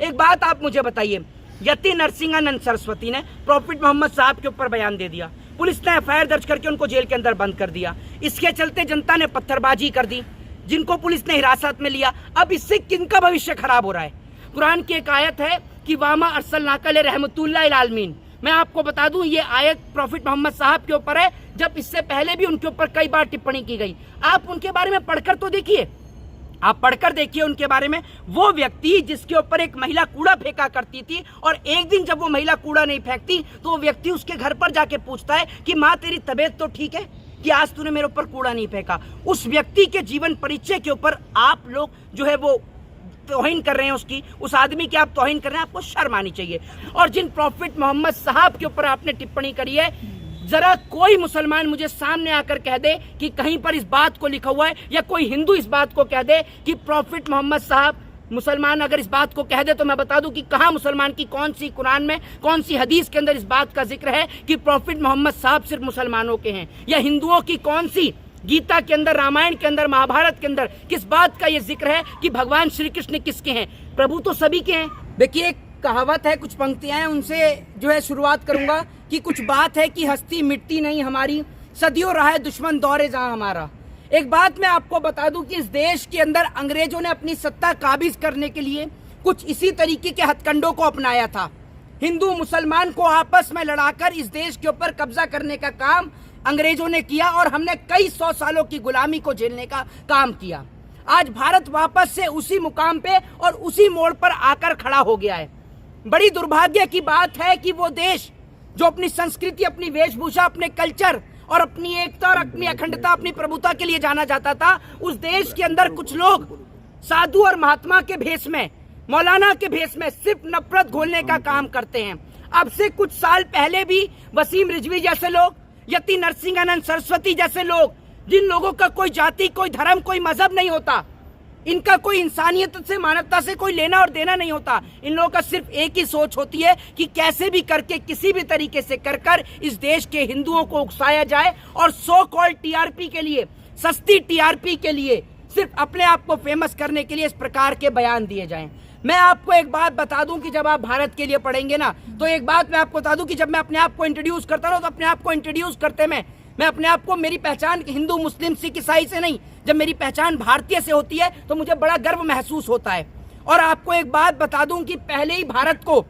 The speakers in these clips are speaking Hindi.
एक बात आप मुझे बताइए, यति नरसिंहानंद सरस्वती ने प्रॉफिट मोहम्मद साहब के ऊपर बयान दे दिया, पुलिस ने एफआईआर दर्ज करके उनको जेल के अंदर बंद कर दिया। इसके चलते जनता ने पत्थरबाजी कर दी, जिनको पुलिस ने हिरासत में लिया। अब इससे किनका भविष्य खराब हो रहा है? कुरान की एक आयत है कि वामा अरसलनाका रहमतुल्लिल आलमीन। मैं आपको बता दूं, ये आयत प्रॉफिट मोहम्मद साहब के ऊपर है, जब इससे पहले भी उनके ऊपर कई बार टिप्पणी की गई। आप उनके बारे में पढ़कर तो देखिए, आप पढ़कर देखिए उनके बारे में। वो व्यक्ति जिसके ऊपर एक महिला कूड़ा फेंका करती थी, और एक दिन जब वो महिला कूड़ा नहीं फेंकती तो वो व्यक्ति उसके घर पर जाके पूछता है कि माँ तेरी तबीयत तो ठीक है कि आज तूने मेरे ऊपर कूड़ा नहीं फेंका। उस व्यक्ति के जीवन परिचय के ऊपर आप लोग जो है वो तौहीन कर रहे हैं, उसकी, उस आदमी की आप तौहीन कर रहे हैं। आपको शर्म आनी चाहिए। और जिन प्रॉफिट मोहम्मद साहब के ऊपर आपने टिप्पणी करी है, जरा कोई मुसलमान मुझे सामने आकर कह दे कि कहीं पर इस बात को लिखा हुआ है, या कोई हिंदू इस बात को कह दे कि प्रॉफिट मोहम्मद साहब, मुसलमान अगर इस बात को कह दे तो मैं बता दूं कि कहां मुसलमान की कौन सी कुरान में, कौन सी हदीस के अंदर इस बात का जिक्र है कि प्रॉफिट मोहम्मद साहब सिर्फ मुसलमानों के हैं, या हिंदुओं की कौन सी गीता के अंदर, रामायण के अंदर, महाभारत के अंदर किस बात का ये जिक्र है कि भगवान श्री कृष्ण किसके हैं? प्रभु तो सभी के हैं। देखिए, एक कहावत है, कुछ पंक्तियां हैं, उनसे जो है शुरुआत करूंगा कि कुछ बात है कि हस्ती मिटती नहीं हमारी, सदियों रहा है दुश्मन दौरे जहां हमारा। एक बात मैं आपको बता दूं कि इस देश के अंदर अंग्रेजों ने अपनी सत्ता काबिज करने के लिए कुछ इसी तरीके के हथकंडों को अपनाया था। हिंदू मुसलमान को आपस में लड़ाकर इस देश के ऊपर कब्जा करने का काम अंग्रेजों ने किया, और हमने कई 100 सालों की गुलामी को झेलने का काम किया। आज भारत वापस से उसी मुकाम पे और उसी मोड़ पर आकर खड़ा हो गया है। बड़ी दुर्भाग्य की बात है कि वो देश जो अपनी संस्कृति, अपनी वेशभूषा, अपने कल्चर और अपनी एकता और अपनी अखंडता, अपनी प्रभुता के लिए जाना जाता था, उस देश के अंदर कुछ लोग साधु और महात्मा के भेष में, मौलाना के भेष में सिर्फ नफरत घोलने का काम करते हैं। अब से कुछ साल पहले भी वसीम रिजवी जैसे लोग, यति नरसिंहानंद सरस्वती जैसे लोग, जिन लोगों का कोई जाति, कोई धर्म, कोई मजहब नहीं होता, इनका कोई इंसानियत से, मानवता से कोई लेना और देना नहीं होता, इन लोगों का सिर्फ एक ही सोच होती है कि कैसे भी करके, किसी भी तरीके से कर इस देश के हिंदुओं को उकसाया जाए, और सो कॉल्ड टीआरपी के लिए, सस्ती टीआरपी के लिए, सिर्फ अपने आप को फेमस करने के लिए इस प्रकार के बयान दिए जाएं। मैं आपको एक बात बता दूं कि जब आप भारत के लिए पढ़ेंगे ना, तो एक बात मैं आपको बता दूं कि जब मैं अपने आप को इंट्रोड्यूस करता हूं, तो अपने आप को इंट्रोड्यूस करते मैं अपने आप को, मेरी पहचान हिंदू, मुस्लिम, सिख, ईसाई से नहीं, जब मेरी पहचान भारतीय से होती है तो मुझे बड़ा गर्व महसूस होता है। और आपको एक बात बता दूं कि पहले ही भारत को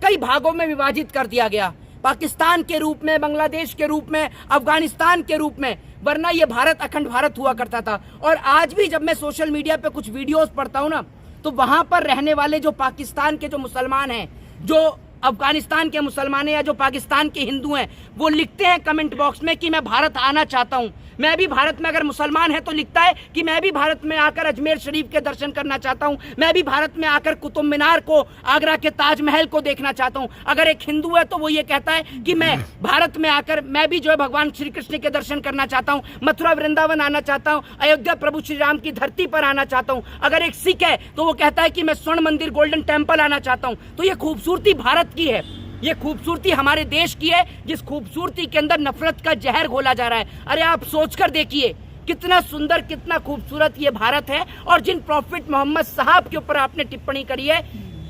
कई भागों में विभाजित कर दिया गया, पाकिस्तान के रूप में, बांग्लादेश के रूप में, अफगानिस्तान के रूप में, वरना ये भारत अखंड भारत हुआ करता था। और आज भी जब मैं सोशल मीडिया पे कुछ वीडियोस पढ़ता हूँ ना, तो वहां पर रहने वाले जो पाकिस्तान के जो मुसलमान हैं, जो अफगानिस्तान के मुसलमान हैं, या जो पाकिस्तान के हिंदू हैं, वो लिखते हैं कमेंट बॉक्स में कि मैं भारत आना चाहता हूं। मैं भी भारत में, अगर मुसलमान है तो लिखता है कि मैं भी भारत में आकर अजमेर शरीफ के दर्शन करना चाहता हूं, मैं भी भारत में आकर कुतुब मीनार को, आगरा के ताजमहल को देखना चाहता हूं। अगर एक हिंदू है तो वो ये कहता है कि मैं भारत में आकर, मैं भी जो है भगवान श्री कृष्ण के दर्शन करना चाहता हूं, मथुरा वृंदावन आना चाहता हूं, अयोध्या प्रभु श्री राम की धरती पर आना चाहता हूं। अगर एक सिख है तो वो कहता है कि मैं स्वर्ण मंदिर, गोल्डन टेम्पल आना चाहता हूं। तो ये खूबसूरती भारत की है, ये खूबसूरती हमारे देश की है, जिस खूबसूरती के अंदर नफरत का जहर घोला जा रहा है। अरे आप सोचकर देखिए, कितना सुंदर, कितना खूबसूरत ये भारत है। और जिन प्रॉफिट मोहम्मद साहब के ऊपर आपने टिप्पणी करी है,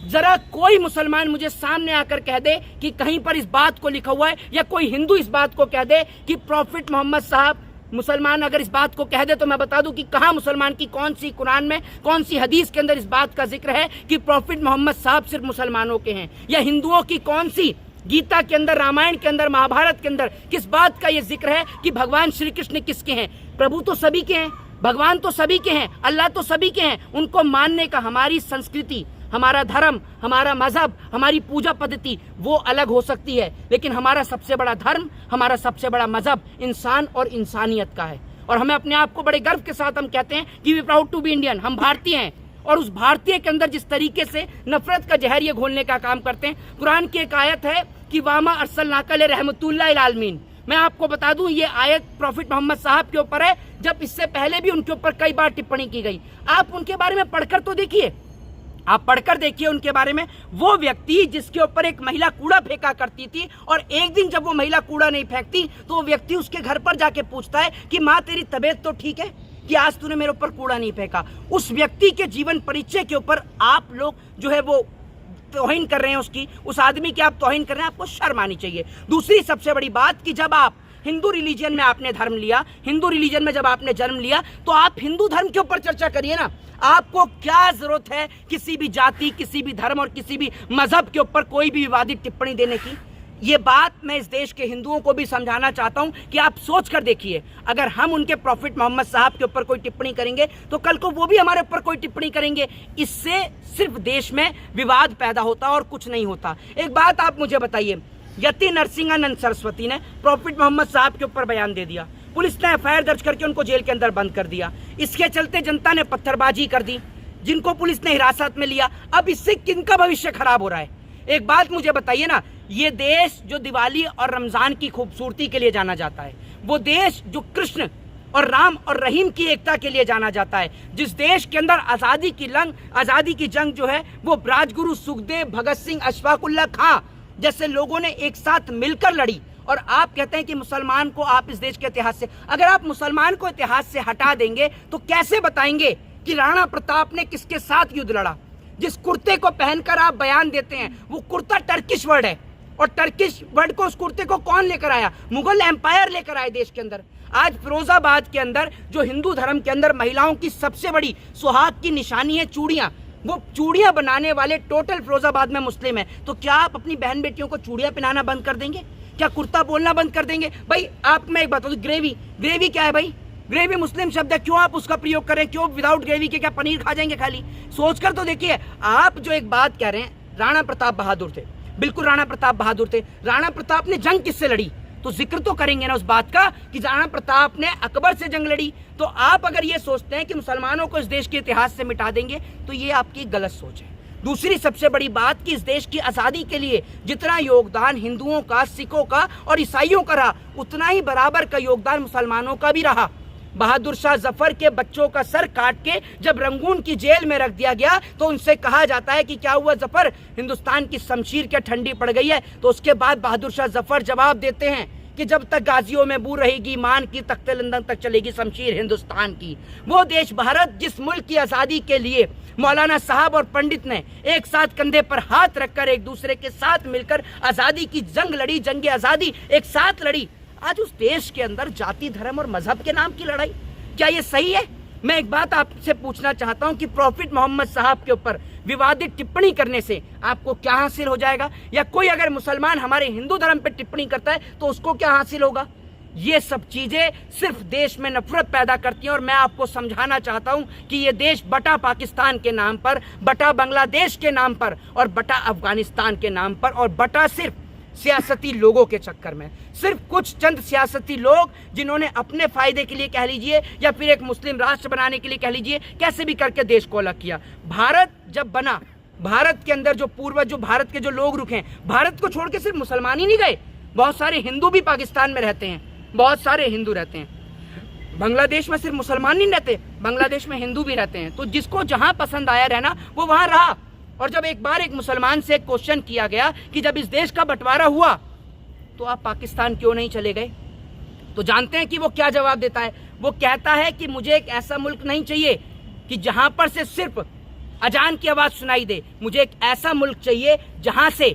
जरा कोई मुसलमान मुझे सामने आकर कह दे कि कहीं पर इस बात को लिखा हुआ है, या कोई हिंदू इस बात को कह दे कि प्रॉफिट मोहम्मद साहब, मुसलमान अगर इस बात को कह दे तो मैं बता दूं कि कहां मुसलमान की कौन सी कुरान में, कौन सी हदीस के अंदर इस बात का जिक्र है कि प्रॉफिट मोहम्मद साहब सिर्फ मुसलमानों के हैं, या हिंदुओं की कौन सी गीता के अंदर, रामायण के अंदर, महाभारत के अंदर किस बात का ये जिक्र है कि भगवान श्री कृष्ण किसके हैं? प्रभु तो सभी के हैं, भगवान तो सभी के हैं, अल्लाह तो सभी के हैं। उनको मानने का हमारी संस्कृति, हमारा धर्म, हमारा मजहब, हमारी पूजा पद्धति वो अलग हो सकती है, लेकिन हमारा सबसे बड़ा धर्म, हमारा सबसे बड़ा मजहब इंसान और इंसानियत का है। और हमें अपने आप को बड़े गर्व के साथ हम कहते हैं कि we proud to be Indian, हम भारतीय हैं। और उस भारतीय के अंदर जिस तरीके से नफरत का जहर ये घोलने का काम करते हैं, कुरान की एक आयत है कि वामा अरसलनाका रहमतुल्लिल आलमीन। मैं आपको बता दूं, ये आयत प्रॉफिट मोहम्मद साहब के ऊपर है, जब इससे पहले भी उनके ऊपर कई बार टिप्पणी की गई। आप उनके बारे में पढ़कर तो देखिए, आप पढ़कर देखिए उनके बारे में। वो व्यक्ति जिसके ऊपर एक महिला कूड़ा फेंका करती थी, और एक दिन जब वो महिला कूड़ा नहीं फेंकती तो वो व्यक्ति उसके घर पर जाके पूछता है कि माँ तेरी तबीयत तो ठीक है कि आज तूने मेरे ऊपर कूड़ा नहीं फेंका। उस व्यक्ति के जीवन परिचय के ऊपर आप लोग जो है वो तौहीन कर रहे हैं उसकी, उस आदमी की आप तौहीन कर रहे हैं, आपको शर्म आनी चाहिए। दूसरी सबसे बड़ी बात कि जब आप हिंदू रिलीजन में आपने धर्म लिया, हिंदू रिलीजन में जब आपने जन्म लिया, तो आप हिंदू धर्म के ऊपर चर्चा करिए ना। आपको क्या जरूरत है किसी भी जाति, किसी भी धर्म और किसी भी मजहब के ऊपर कोई भी विवादित टिप्पणी देने की? ये बात मैं इस देश के हिंदुओं को भी समझाना चाहता हूं कि आप सोच कर देखिए, अगर हम उनके प्रॉफिट मोहम्मद साहब के ऊपर कोई टिप्पणी करेंगे तो कल को वो भी हमारे ऊपर कोई टिप्पणी करेंगे। इससे सिर्फ देश में विवाद पैदा होता और कुछ नहीं होता। एक बात आप मुझे बताइए, यति नरसिंहानंद सरस्वती ने प्रॉफिट मोहम्मद साहब के ऊपर बयान दे दिया, पुलिस ने एफआईआर दर्ज करके उनको जेल के अंदर बंद कर दिया। इसके चलते जनता ने पत्थरबाजी कर दी, जिनको पुलिस ने हिरासत में लिया। अब इससे किनका भविष्य खराब हो रहा है? एक बात मुझे बताइए ना, ये देश जो दिवाली और रमजान की खूबसूरती के लिए जाना जाता है, वो देश जो कृष्ण और राम और रहीम की एकता के लिए जाना जाता है, जिस देश के अंदर आजादी की जंग जो है वो राजगुरु सुखदेव, भगत सिंह, अशफाकुल्ला खां जैसे लोगों ने एक साथ मिलकर लड़ी, और आप कहते हैं कि मुसलमान को आप इस देश के इतिहास से, अगर आप मुसलमान को इतिहास से हटा देंगे तो कैसे बताएंगे कि राणा प्रताप ने किसके साथ युद्ध लड़ा? जिस कुर्ते को पहनकर आप बयान देते हैं वो कुर्ता टर्किश वर्ड है, और टर्किश वर्ड को, उस कुर्ते को कौन लेकर आया? मुगल एम्पायर लेकर आए देश के अंदर। आज फिरोजाबाद के अंदर जो हिंदू धर्म के अंदर महिलाओं की सबसे बड़ी सुहाग की निशानी है चूड़ियां, वो चूड़ियां बनाने वाले टोटल फिरोजाबाद में मुस्लिम है। तो क्या आप अपनी बहन बेटियों को चूड़ियां पहनाना बंद कर देंगे? क्या कुर्ता बोलना बंद कर देंगे? भाई आप, मैं एक बात बताऊं, ग्रेवी क्या है भाई? ग्रेवी मुस्लिम शब्द है, क्यों आप उसका प्रयोग करें? क्यों विदाउट ग्रेवी के क्या पनीर खा जाएंगे खाली? सोचकर तो देखिए। आप जो एक बात कह रहे हैं, राणा प्रताप बहादुर थे, बिल्कुल राणा प्रताप बहादुर थे। राणा प्रताप ने जंग किससे लड़ी? तो जिक्र तो करेंगे ना उस बात का कि राणा प्रताप ने अकबर से जंग लड़ी। तो आप अगर ये सोचते हैं कि मुसलमानों को इस देश के इतिहास से मिटा देंगे तो ये आपकी गलत सोच है। दूसरी सबसे बड़ी बात कि इस देश की आजादी के लिए जितना योगदान हिंदुओं का, सिखों का और ईसाइयों का रहा, उतना ही बराबर का योगदान मुसलमानों का भी रहा। बहादुर शाह जफर के बच्चों का सर काट के जब रंगून की जेल में रख दिया गया तो उनसे कहा जाता है कि क्या हुआ जफर, हिंदुस्तान की शमशीर क्या ठंडी पड़ गई है? तो उसके बाद बहादुर शाह जफर जवाब देते हैं कि जब तक गाजियों में बू रहेगी मान की, तख्ते लंदन तक चलेगी शमशीर हिंदुस्तान की। वो देश भारत जिस मुल्क की आजादी के लिए मौलाना साहब और पंडित ने एक साथ कंधे पर हाथ रखकर एक दूसरे के साथ मिलकर आजादी की जंग लड़ी, जंग आजादी एक साथ लड़ी, आज उस देश के अंदर जाति, धर्म और मजहब के नाम की लड़ाई, क्या ये सही है? मैं एक बात आपसे पूछना चाहता हूं कि प्रॉफिट मोहम्मद साहब के ऊपर विवादित टिप्पणी करने से आपको क्या हासिल हो जाएगा? या कोई अगर मुसलमान हमारे हिंदू धर्म पर टिप्पणी करता है तो उसको क्या हासिल होगा? ये सब चीजें सिर्फ देश में नफरत पैदा करती हैं। और मैं आपको समझाना चाहता हूं कि ये देश बटा पाकिस्तान के नाम पर, बटा बांग्लादेश के नाम पर और बटा अफगानिस्तान के नाम पर और बटा सिर्फ सियासती लोगों के चक्कर में, सिर्फ कुछ चंद सियासती लोग जिन्होंने अपने फायदे के लिए कह लीजिए या फिर एक मुस्लिम राष्ट्र बनाने के लिए कह लीजिए, कैसे भी करके देश को अलग किया। भारत जब बना, भारत के अंदर जो पूर्वज, जो भारत के जो लोग रुके, भारत को छोड़ के सिर्फ मुसलमान ही नहीं गए, बहुत सारे हिंदू भी पाकिस्तान में रहते हैं, बहुत सारे हिंदू रहते हैं। बांग्लादेश में सिर्फ मुसलमान नहीं रहते, बांग्लादेश में हिंदू भी रहते हैं। तो जिसको जहां पसंद आया रहना वो वहां रहा। और जब एक बार एक मुसलमान से क्वेश्चन किया गया कि जब इस देश का बंटवारा हुआ तो आप पाकिस्तान क्यों नहीं चले गए, तो जानते हैं कि वो क्या जवाब देता है? वो कहता है कि मुझे एक ऐसा मुल्क नहीं चाहिए कि जहां पर से सिर्फ अजान की आवाज सुनाई दे, मुझे एक ऐसा मुल्क चाहिए जहां से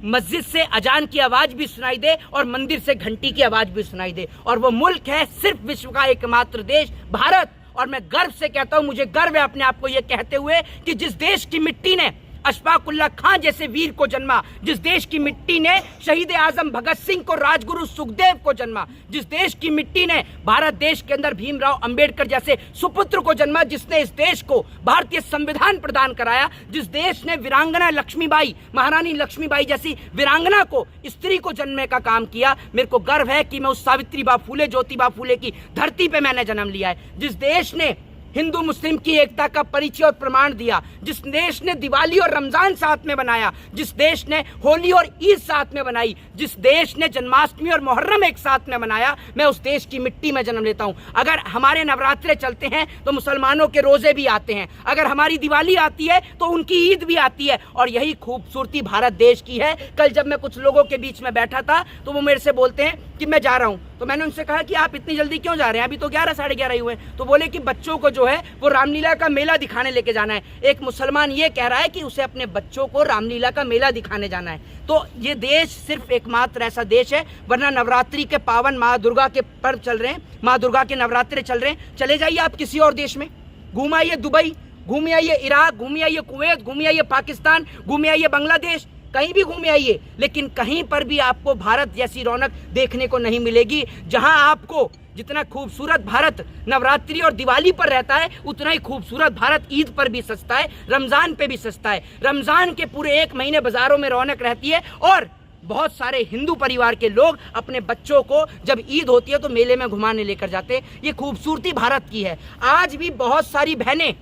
मस्जिद से अजान की आवाज भी सुनाई दे और मंदिर से घंटी की आवाज भी सुनाई दे। और वो मुल्क है सिर्फ विश्व का एकमात्र देश, भारत। और मैं गर्व से कहता हूं, मुझे गर्व है अपने आप को यह कहते हुए कि जिस देश की मिट्टी ने अशफाकुल्ला खां जैसे वीर को जन्मा, जिस देश की मिट्टी ने शहीद आजम भगत सिंह को, राजगुरु सुखदेव को जन्मा, जिस देश की मिट्टी ने भारत देश के अंदर भीमराव अंबेडकर जैसे सुपुत्र को जन्मा, जिसने इस देश को भारतीय संविधान प्रदान कराया, जिस देश ने वीरांगना लक्ष्मीबाई, महारानी लक्ष्मीबाई जैसी वीरांगना को, स्त्री को जन्मने का काम किया, मेरे को गर्व है कि मैं उस सावित्रीबाई फूले, ज्योतिबा फूले की धरती पे मैंने जन्म लिया है। जिस देश ने हिंदू मुस्लिम की एकता का परिचय और प्रमाण दिया, जिस देश ने दिवाली और रमजान साथ में बनाया, जिस देश ने होली और ईद साथ में बनाई, जिस देश ने जन्माष्टमी और मुहर्रम एक साथ में बनाया, मैं उस देश की मिट्टी में जन्म लेता हूं। अगर हमारे नवरात्रे चलते हैं तो मुसलमानों के रोजे भी आते हैं, अगर हमारी दिवाली आती है तो उनकी ईद भी आती है। और यही खूबसूरती भारत देश की है। कल जब मैं कुछ लोगों के बीच में बैठा था तो वो मेरे से बोलते हैं कि मैं जा रहा हूं, तो मैंने उनसे कहा कि आप इतनी जल्दी क्यों जा रहे हैं, अभी तो 11 साढ़े 11 ही हुए। तो बोले कि बच्चों को जो है वो रामलीला का मेला दिखाने लेके जाना है। एक मुसलमान ये कह रहा है कि उसे अपने बच्चों को रामलीला का मेला दिखाने जाना है। तो ये देश सिर्फ एकमात्र ऐसा देश है, वरना नवरात्रि के पावन माँ दुर्गा के पर्व चल रहे हैं, माँ दुर्गा के नवरात्रे चल रहे हैं। चले जाइए आप किसी और देश में, घूम आइए दुबई, घूम आइए इराक, घूम आइए कुवैत, घूम आइए पाकिस्तान, घूम आइए बांग्लादेश, कहीं भी घूमे आइए, लेकिन कहीं पर भी आपको भारत जैसी रौनक देखने को नहीं मिलेगी। जहां आपको जितना खूबसूरत भारत नवरात्रि और दिवाली पर रहता है, उतना ही खूबसूरत भारत ईद पर भी सस्ता है, रमजान पे भी सस्ता है। रमजान के पूरे 1 महीने बाजारों में रौनक रहती है और बहुत सारे हिंदू परिवार के लोग अपने बच्चों को जब ईद होती है तो मेले में घुमाने लेकर जाते हैं। ये खूबसूरती भारत की है। आज भी बहुत सारी बहनें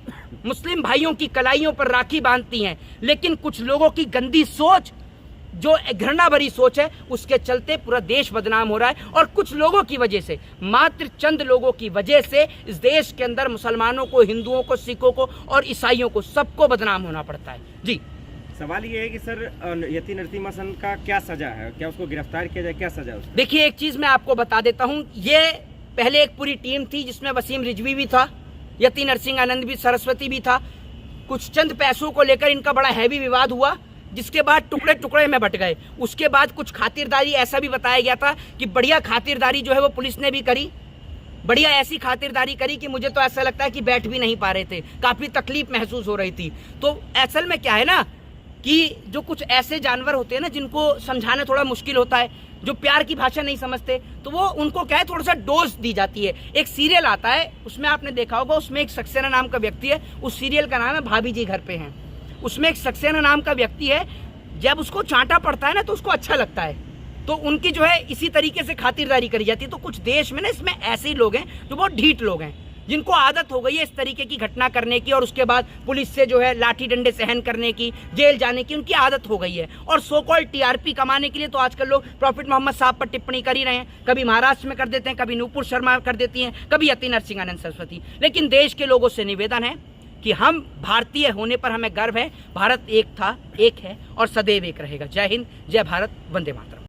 मुस्लिम भाइयों की कलाइयों पर राखी बांधती हैं, लेकिन कुछ लोगों की गंदी सोच, जो घृणा भरी सोच है, उसके चलते पूरा देश बदनाम हो रहा है। और कुछ लोगों की वजह से, मात्र चंद लोगों की वजह से इस देश के अंदर मुसलमानों को, हिंदुओं को, सिखों को और ईसाइयों को, सबको बदनाम होना पड़ता है। जी, सवाल ये है कि सर यति नरसिम्हा सन का क्या सजा है, क्या उसको गिरफ्तार किया जाए, क्या सजा है? देखिए एक चीज मैं आपको बता देता हूँ, ये पहले एक पूरी टीम थी जिसमें वसीम रिजवी भी था, यति नरसिंहानंद भी, सरस्वती भी था। कुछ चंद पैसों को लेकर इनका बड़ा हैवी विवाद हुआ, जिसके बाद टुकड़े टुकड़े में बट गए। उसके बाद कुछ खातिरदारी, ऐसा भी बताया गया था कि बढ़िया खातिरदारी जो है वो पुलिस ने भी करी, बढ़िया ऐसी खातिरदारी करी कि मुझे तो ऐसा लगता है कि बैठ भी नहीं पा रहे थे, काफी तकलीफ महसूस हो रही थी। तो असल में क्या है ना कि जो कुछ ऐसे जानवर होते हैं ना जिनको समझाना थोड़ा मुश्किल होता है, जो प्यार की भाषा नहीं समझते, तो वो उनको क्या है थोड़ा सा डोज दी जाती है। एक सीरियल आता है, उसमें आपने देखा होगा, उसमें एक सक्सेना नाम का व्यक्ति है, उस सीरियल का नाम है भाभी जी घर पे हैं। उसमें एक सक्सेना नाम का व्यक्ति है, जब उसको चांटा पड़ता है ना तो उसको अच्छा लगता है, तो उनकी जो है इसी तरीके से खातिरदारी करी जाती है। तो कुछ देश में ना इसमें ऐसे ही लोग हैं जो बहुत ढीठ लोग हैं, जिनको आदत हो गई है इस तरीके की घटना करने की, और उसके बाद पुलिस से जो है लाठी डंडे सहन करने की, जेल जाने की उनकी आदत हो गई है। और सो कॉल्ड टीआरपी कमाने के लिए तो आजकल लोग प्रॉफिट मोहम्मद साहब पर टिप्पणी कर ही रहे हैं। कभी महाराष्ट्र में कर देते हैं, कभी नूपुर शर्मा कर देती हैं, कभी यति नरसिंहानंद सरस्वती। लेकिन देश के लोगों से निवेदन है कि हम भारतीय होने पर हमें गर्व है। भारत एक था, एक है और सदैव एक रहेगा। जय हिंद, जय भारत, वंदे मातरम।